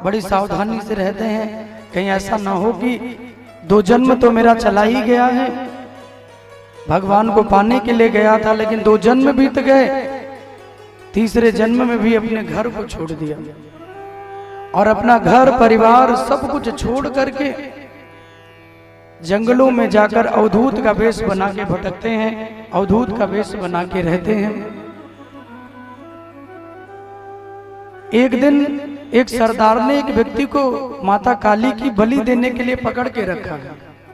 बड़ी सावधानी से रहते हैं, कहीं ऐसा ना हो कि 2 जन्म तो मेरा चला ही गया है, भगवान को पाने के लिए गया था लेकिन 2 जन्म बीत गए, तीसरे जन्म में भी अपने घर को छोड़ दिया और अपना घर परिवार सब कुछ छोड़ करके जंगलों में जाकर अवधूत का वेश बना के भटकते हैं, अवधूत का वेश बना के रहते हैं। एक दिन एक सरदार ने एक व्यक्ति को माता काली की बलि देने के लिए पकड़ के रखा,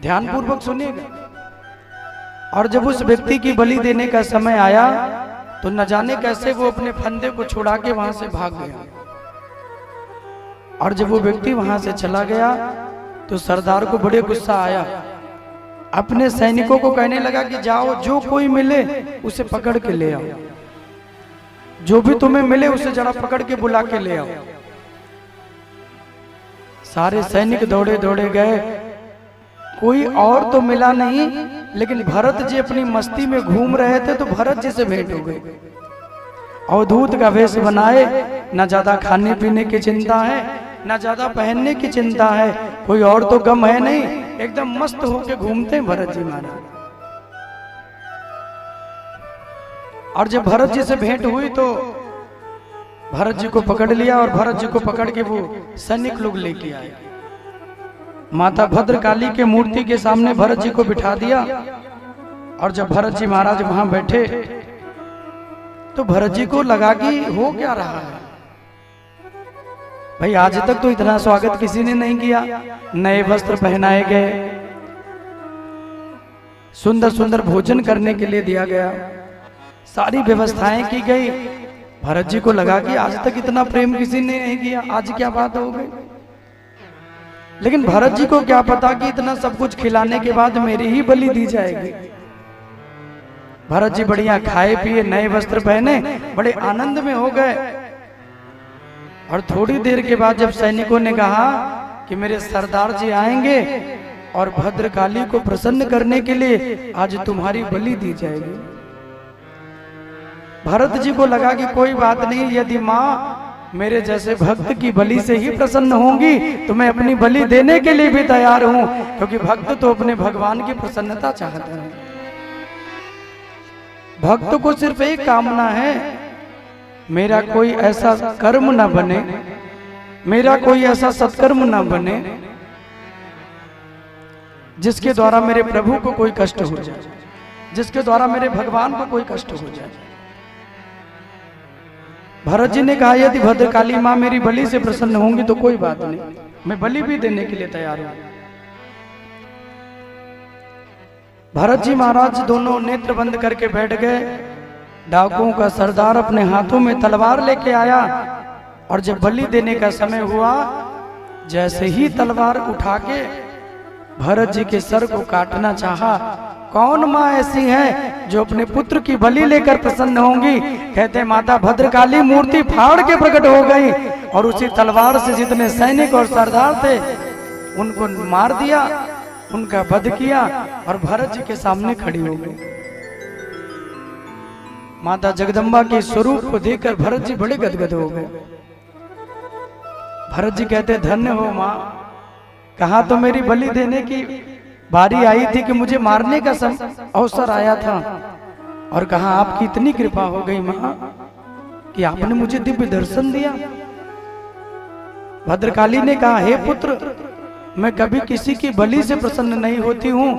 ध्यान पूर्वक सुनिएगा। और जब उस व्यक्ति की बलि देने का समय आया तो न जाने कैसे वो अपने फंदे को छुड़ा के वहां से भाग गया। और जब वो व्यक्ति वहां से चला गया तो सरदार को बड़े गुस्सा आया, अपने सैनिकों को कहने लगा कि जाओ जो कोई मिले उसे पकड़ के ले आओ, जो भी तुम्हें मिले उसे जरा पकड़ के बुला के ले आओ। सारे सैनिक दौड़े दौड़े गए, कोई और तो मिला नहीं, लेकिन भरत जी अपनी मस्ती में घूम रहे थे तो भरत जी से भेंट हो गई। अवधूत का वेश बनाए, न ज्यादा खाने पीने की चिंता है, न ज्यादा पहनने की चिंता है, कोई और तो गम है नहीं, एकदम मस्त होके घूमते हैं भरत जी महाराज। और जब भरत जी से भेंट हुई तो भरत जी को पकड़ लिया और भरत जी को पकड़ के वो सैनिक लोग लेके आए। माता भद्रकाली के मूर्ति के सामने भरत जी को बिठा दिया और जब भरत जी महाराज वहां बैठे तो भरत जी को लगा कि हो क्या रहा है भाई, आज तक तो इतना स्वागत किसी ने नहीं किया, नए वस्त्र पहनाए गए, सुंदर सुंदर भोजन करने के लिए दिया गया, सारी व्यवस्थाएं की गई। भरत जी को लगा कि आज तक इतना प्रेम किसी ने नहीं किया, आज क्या बात हो गई। लेकिन भरत जी को क्या पता कि इतना सब कुछ खिलाने के बाद मेरी ही बलि दी जाएगी। भरत जी बढ़िया खाए पिए, नए वस्त्र पहने, बड़े आनंद में हो गए। और थोड़ी देर के बाद जब सैनिकों ने कहा कि मेरे सरदार जी आएंगे और भद्रकाली को प्रसन्न करने के लिए आज तुम्हारी बलि दी जाएगी, भरत जी को लगा कि कोई बात नहीं, यदि माँ मेरे जैसे भक्त की बलि से ही प्रसन्न होंगी तो मैं अपनी बलि देने के लिए भी तैयार हूं, क्योंकि भक्त तो अपने भगवान की प्रसन्नता चाहता है। भक्त को सिर्फ एक कामना है, मेरा कोई ऐसा कर्म ना बने, मेरा कोई ऐसा सत्कर्म ना बने जिसके द्वारा मेरे प्रभु को कोई कष्ट हो जाए, जिसके द्वारा मेरे भगवान को कोई कष्ट हो जाए। भरत जी ने कहा यदि भद्रकाली माँ मेरी बलि से प्रसन्न होंगी तो कोई बात नहीं, मैं बलि भी देने के लिए तैयार हूं। भरत जी महाराज दोनों नेत्र बंद करके बैठ गए। डाकुओं का सरदार अपने हाथों में तलवार लेके आया और जब बलि देने का समय हुआ, जैसे ही तलवार उठा के भरत जी के सर को काटना चाहा, कौन माँ ऐसी है जो अपने पुत्र की बलि लेकर प्रसन्न होंगी। कहते माता भद्रकाली मूर्ति फाड़ के प्रकट हो गई और उसी तलवार से जितने सैनिक और सरदार थे उनको मार दिया, उनका वध किया और भरत जी के सामने खड़ी हो गई। माता जगदम्बा के स्वरूप को देखकर भरत जी बड़े गदगद हो गए। भरत जी कहते धन्य हो माँ, कहा तो मेरी बलि देने की बारी आई थी कि मुझे मारने का अवसर आया था, और कहा आपकी इतनी कृपा हो गई माँ कि आपने मुझे दिव्य दर्शन दिया। भद्रकाली ने कहा हे पुत्र, मैं कभी किसी की बलि से प्रसन्न नहीं होती हूँ,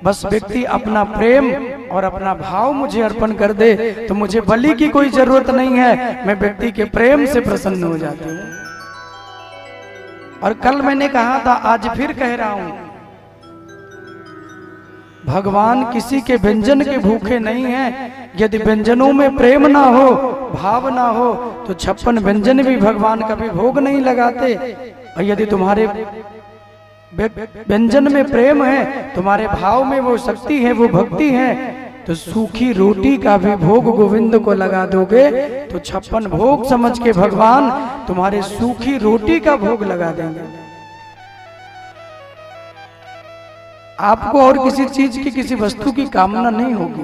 बस व्यक्ति अपना प्रेम और अपना भाव मुझे अर्पण कर दे तो मुझे बलि की कोई जरूरत नहीं है, मैं व्यक्ति के प्रेम से प्रसन्न हो जाती हूँ। और कल मैंने कहा था, आज फिर कह रहा हूं, भगवान किसी के व्यंजन के भूखे नहीं हैं। यदि व्यंजनों में प्रेम ना हो, भाव ना हो, तो 56 व्यंजन भी भगवान कभी भोग नहीं लगाते। और यदि तुम्हारे व्यंजन में प्रेम है, तुम्हारे भाव में वो शक्ति है, वो भक्ति है, तो सूखी रोटी का भी भोग गोविंद को लगा दोगे तो 56 भोग समझ के भगवान तुम्हारे सूखी रोटी का भोग लगा देंगे। आपको और किसी चीज की, किसी वस्तु की कामना नहीं होगी।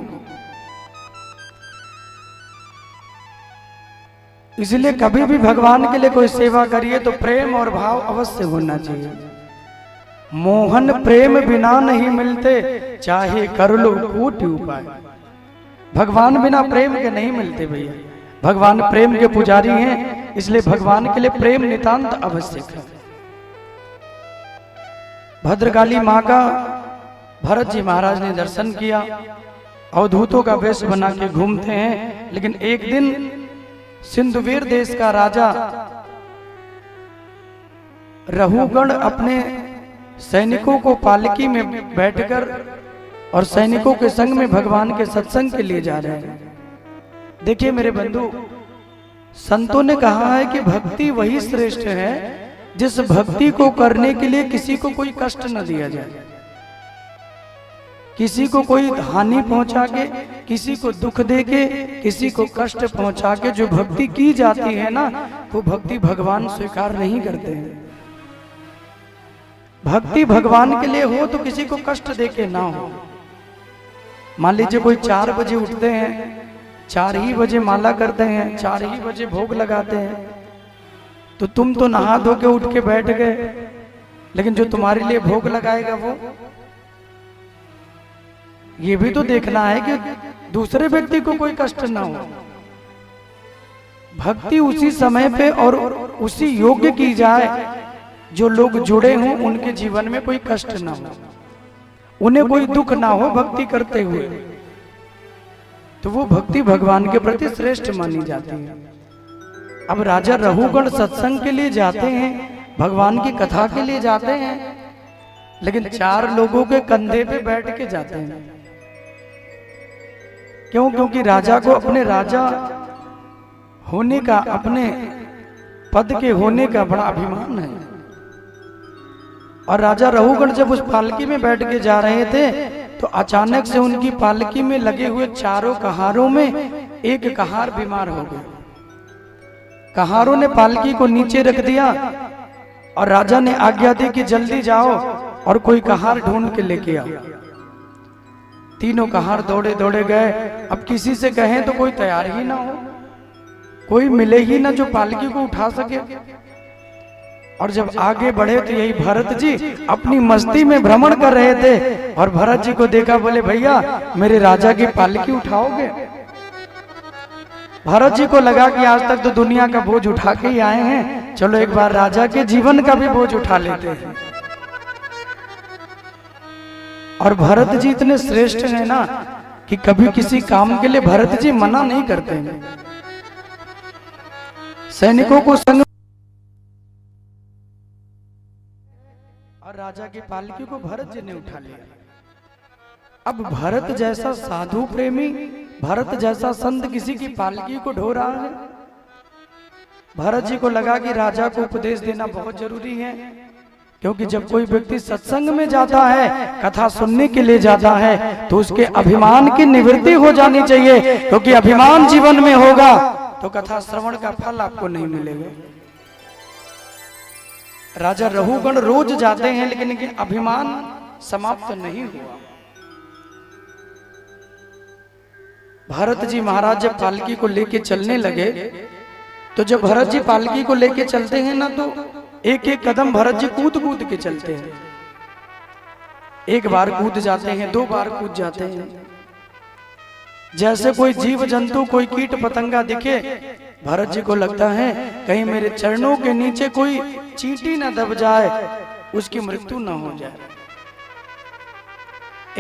इसलिए कभी भी भगवान के लिए कोई सेवा करिए तो प्रेम और भाव अवश्य होना चाहिए। मोहन प्रेम बिना नहीं मिलते, चाहे कर लो कोटि उपाय। भगवान बिना प्रेम के नहीं मिलते भैया। भगवान प्रेम के पुजारी हैं, इसलिए भगवान के लिए प्रेम नितांत आवश्यक है। भद्रकाली माँ का भरत जी महाराज ने दर्शन किया। अवधूतों का वेश बना के घूमते हैं, लेकिन एक दिन सिंधुवीर देश का राजा रहुगण अपने सैनिकों को पालकी में बैठकर और सैनिकों के संग में भगवान के सत्संग के लिए जा रहे हैं। देखिए मेरे बंधु, संतों ने कहा है कि भक्ति वही श्रेष्ठ है जिस भक्ति को करने के लिए किसी को कोई कष्ट न दिया जाए, किसी को कोई हानि पहुंचा के, किसी को दुख दे के, किसी को कष्ट पहुंचा के जो भक्ति की जाती है ना, वो भक्ति भगवान स्वीकार नहीं करते हैं। भक्ति भगवान के लिए हो तो किसी को कष्ट दे के ना हो। मान लीजिए कोई 4 बजे उठते हैं, 4 ही बजे माला करते हैं, 4 ही बजे भोग लगाते हैं, तो तुम तो नहा धो के उठ के बैठ गए, लेकिन जो तुम्हारे लिए भोग लगाएगा वो, ये भी तो देखना है कि दूसरे व्यक्ति को कोई कष्ट ना हो। भक्ति उसी समय पे और उसी योग्य की जाए जो लोग जुड़े हों, उनके जीवन में कोई कष्ट ना हो, उन्हें कोई दुख ना हो भक्ति करते हुए, तो वो भक्ति भगवान के प्रति श्रेष्ठ मानी जाती है। अब राजा रहुगण सत्संग के लिए जाते हैं, भगवान की कथा के लिए जाते हैं, लेकिन 4 लोगों के कंधे पे बैठ के जाते हैं। क्यों? क्योंकि राजा को अपने राजा होने का, अपने पद के होने का बड़ा अभिमान है। और राजा रहुगण जब उस पालकी में बैठ के जा रहे थे तो अचानक से उनकी पालकी में लगे हुए 4 कहारों में एक कहार बीमार हो गया। कहारों ने पालकी को नीचे रख दिया और राजा ने आज्ञा दी कि जल्दी जाओ और कोई कहार ढूंढ के लेके आओ। तीनों कहार दौड़े दौड़े गए। अब किसी से कहें तो कोई तैयार ही ना हो, कोई मिले ही ना जो पालकी को उठा सके। और जब आगे बढ़े तो यही भरत जी अपनी मस्ती में भ्रमण कर रहे थे और भरत जी को देखा, बोले भैया मेरे राजा की पालकी उठाओगे? भरत जी को लगा कि आज तक तो दुनिया का बोझ उठा के ही आए हैं, चलो एक बार राजा के जीवन का भी बोझ उठा लेते हैं। और भरत जी इतने श्रेष्ठ हैं ना कि कभी किसी काम के लिए भरत जी मना नहीं करते हैं। सैनिकों को संग और राजा की पालकी को भरत जी ने उठा लिया। अब भरत जैसा साधु प्रेमी, भरत जैसा संत किसी की पालकी को ढो रहा है। भरत जी को लगा कि राजा को उपदेश देना बहुत जरूरी है, क्योंकि जब कोई व्यक्ति सत्संग में जाता है, कथा सुनने के लिए जाता है, तो उसके अभिमान की निवृत्ति हो जानी चाहिए, क्योंकि अभिमान जीवन में होगा तो कथा श्रवण का फल आपको नहीं मिलेगा। राजा रहुगण रोज जाते हैं, लेकिन अभिमान समाप्त नहीं हुआ। भरत जी महाराज जब पालकी को लेके चलने लगे, तो जब भरत जी पालकी को लेके चलते हैं ना, तो एक एक कदम भरत जी कूद कूद के चलते हैं। एक बार कूद जाते हैं, 2 बार कूद जाते हैं। जैसे कोई जीव जंतु, कोई कीट पतंगा दिखे, भरत जी को लगता है कहीं मेरे चरणों के नीचे कोई चींटी न दब जाए, उसकी मृत्यु न हो जाए।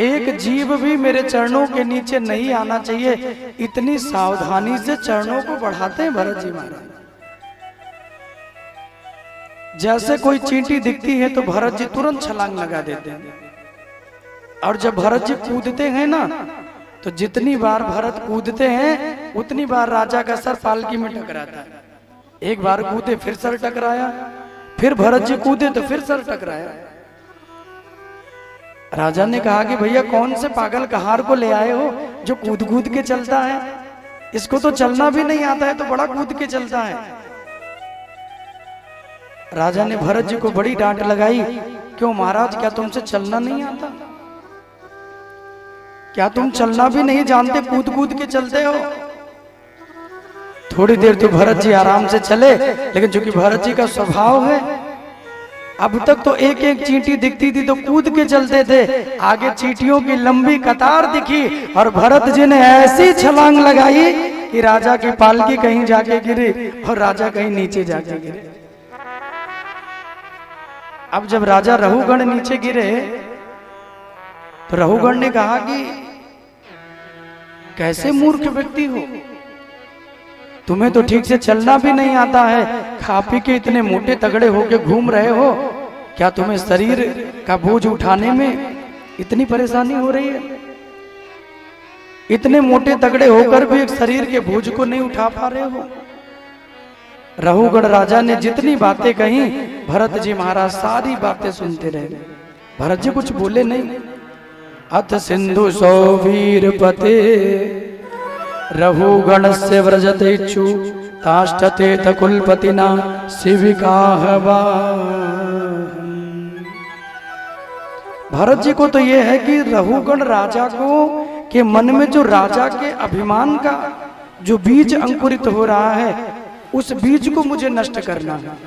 एक जीव भी मेरे चरणों के नीचे नहीं आना चाहिए, इतनी सावधानी से चरणों को बढ़ाते हैं भरत जी महाराज। जैसे कोई चींटी दिखती है तो भरत जी तुरंत छलांग लगा देते हैं। और जब भरत जी कूदते हैं ना, तो जितनी बार भरत कूदते हैं उतनी बार राजा का सर पालकी में टकराता है। एक बार कूदे फिर सर टकराया, फिर भरत जी कूदे तो फिर सर टकराया। राजा ने कहा कि भैया कौन से पागल कहार को ले आए हो जो कूद कूद के चलता है? इसको तो चलना भी नहीं आता है, तो बड़ा कूद के चलता है। राजा ने भरत जी को बड़ी डांट लगाई, क्यों महाराज, क्या तुमसे चलना नहीं आता? क्या तुम चलना भी नहीं जानते, कूद कूद के चलते हो? थोड़ी देर तो भरत जी आराम से चले, लेकिन चूंकि भरत जी का स्वभाव है, अब तक तो एक एक चींटी दिखती थी तो कूद के चलते थे, आगे चींटियों की लंबी कतार दिखी और भरत जी ने ऐसी छलांग लगाई कि राजा की पालकी कहीं जाके गिरी और राजा कहीं नीचे जाके गिरे। अब जब राजा रहुगण नीचे गिरे तो रहुगण ने कहा कि कैसे मूर्ख व्यक्ति हो, तुम्हें तो ठीक से चलना भी नहीं आता है, खा पी के इतने मोटे तगड़े होके घूम रहे हो, क्या तुम्हें शरीर का बोझ उठाने में इतनी परेशानी हो रही है? इतने मोटे तगड़े होकर भी एक शरीर के बोझ को नहीं उठा पा रहे हो। रहुगण राजा ने जितनी बातें कही, भरत जी महाराज सारी बातें सुनते रहे। भरत जी कुछ बोले नहीं। अथ सिंधु सौवीर पते रहुगण से व्रजते चु ताष्टते तकुलपतिना शिविकाहवा। भरत जी को तो यह है कि रहुगण राजा को के मन में जो राजा के अभिमान का जो बीज अंकुरित हो रहा है, उस बीज को मुझे नष्ट करना है।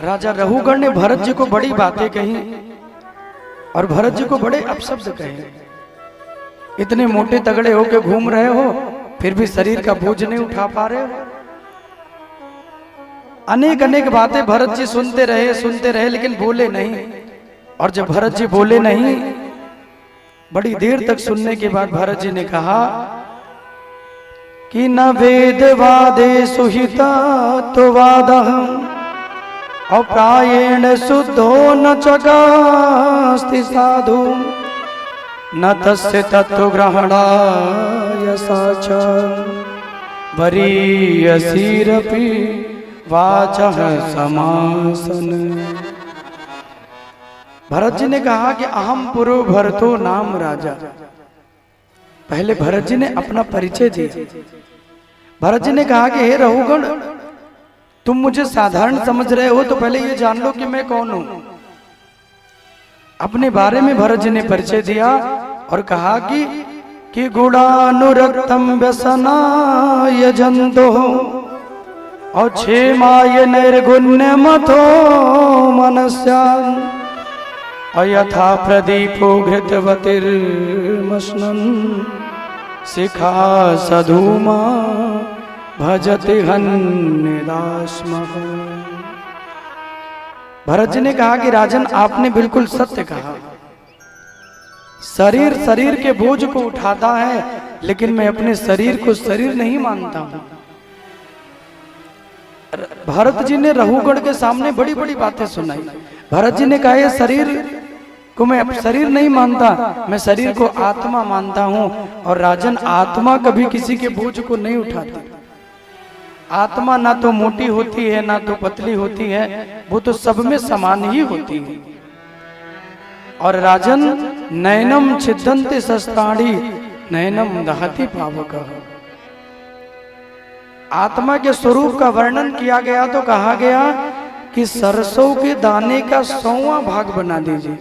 राजा रहुगण ने भरत जी को बड़ी बातें कही और भरत जी को बड़े अपशब्द कहे। इतने मोटे तगड़े होके घूम रहे हो, फिर भी शरीर का बोझ नहीं उठा पा रहे हो। अनेक अनेक बातें भरत जी सुनते रहे, लेकिन बोले नहीं। और जब भरत जी बोले नहीं, बड़ी देर तक सुनने के बाद भरत जी ने कहा कि न वेद वादे सुहिता तो वादहम और प्रायेण शुद्धो न चगास्ति साधु न तस्य तत्व ग्रहणाय साक्षात् वरीयसीरपि वाचः समासन। भरत जी ने कहा कि अहम पुरो भरतो नाम राजा। पहले भरत जी ने अपना परिचय दिया। भरत जी ने कहा कि हे रहुगण, तुम मुझे साधारण समझ रहे हो तो पहले ये जान लो कि मैं कौन हूं। अपने बारे में भरत जी ने परिचय दिया और कहा कि गुणानुरक्तम व्यसनाय जंतो और क्षेमाय निर्गुण्य मतो मनस्यान् अयथा प्रदीपो घृतवतिर्मश्नन् शिखा सधूमा भजति हन्यदास्मः। भरत जी ने कहा कि राजन, आपने बिल्कुल सत्य कहा। शरीर शरीर के बोझ को उठाता है, लेकिन मैं अपने शरीर को शरीर नहीं मानता हूं। भरत जी ने रहुगण के सामने बड़ी बड़ी बातें सुनाई। भरत जी ने कहा ये शरीर को मैं शरीर नहीं मानता, मैं शरीर को आत्मा मानता हूं। और राजन, आत्मा कभी किसी के बोझ को नहीं उठाती। आत्मा ना तो मोटी होती है ना तो पतली होती है, वो तो सब में समान ही होती है। और राजन, नैनम छिदन्ति शस्त्राणि नैनम दहति पावकः। आत्मा के स्वरूप का वर्णन किया गया तो कहा गया कि सरसों के दाने का 100वां भाग बना दीजिए।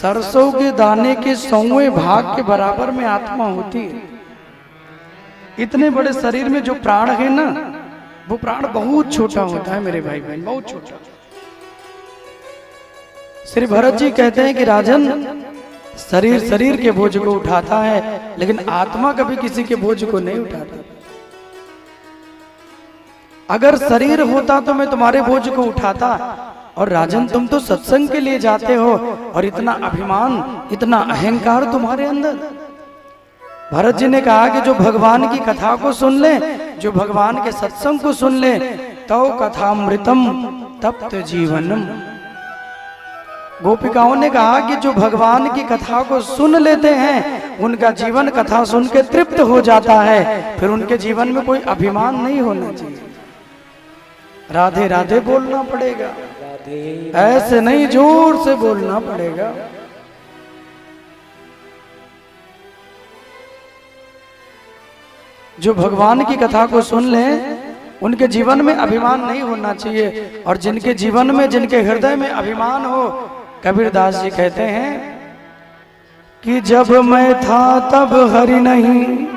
सरसों के दाने के 100वें भाग के बराबर में आत्मा होती है। इतने बड़े शरीर में जो प्राण है ना, वो प्राण बहुत छोटा होता है मेरे भाई बहन, बहुत छोटा। श्री भरत जी कहते हैं कि राजन, शरीर शरीर के बोझ को उठाता है, लेकिन आत्मा कभी किसी के बोझ को नहीं उठाता। अगर शरीर होता तो मैं तुम्हारे बोझ को उठाता। और राजन, तुम तो सत्संग के लिए जाते हो और इतना अभिमान, इतना अहंकार तुम्हारे अंदर। भरत जी ने कहा कि जो भगवान की कथा को सुन ले, जो भगवान के सत्संग को सुन ले, तो कथामृतम तप्त जीवनम। गोपिकाओं ने कहा कि जो भगवान की कथा को सुन लेते हैं, उनका जीवन कथा सुन के तृप्त हो जाता है, फिर उनके जीवन में कोई अभिमान नहीं होना चाहिए। राधे राधे बोलना पड़ेगा, ऐसे नहीं, जोर से बोलना पड़ेगा। जो भगवान की कथा को सुन ले, उनके जीवन में अभिमान नहीं होना चाहिए। और जिनके जीवन में, जिनके हृदय में अभिमान हो, कबीरदास जी कहते हैं कि जब मैं था तब हरि नहीं,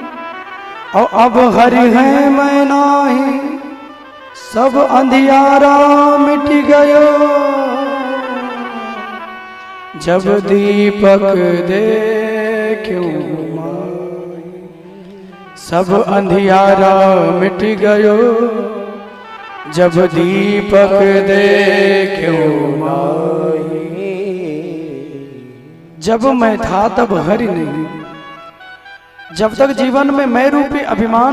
और अब हरि है मैं नाही, सब अंधियारा मिट गयो, जब दीपक देखूं माई। सब अंधियारा मिट गयो, जब दीपक देखूं माई। जब मैं था तब हरि नहीं, जब तक जीवन में मैं रूपी अभिमान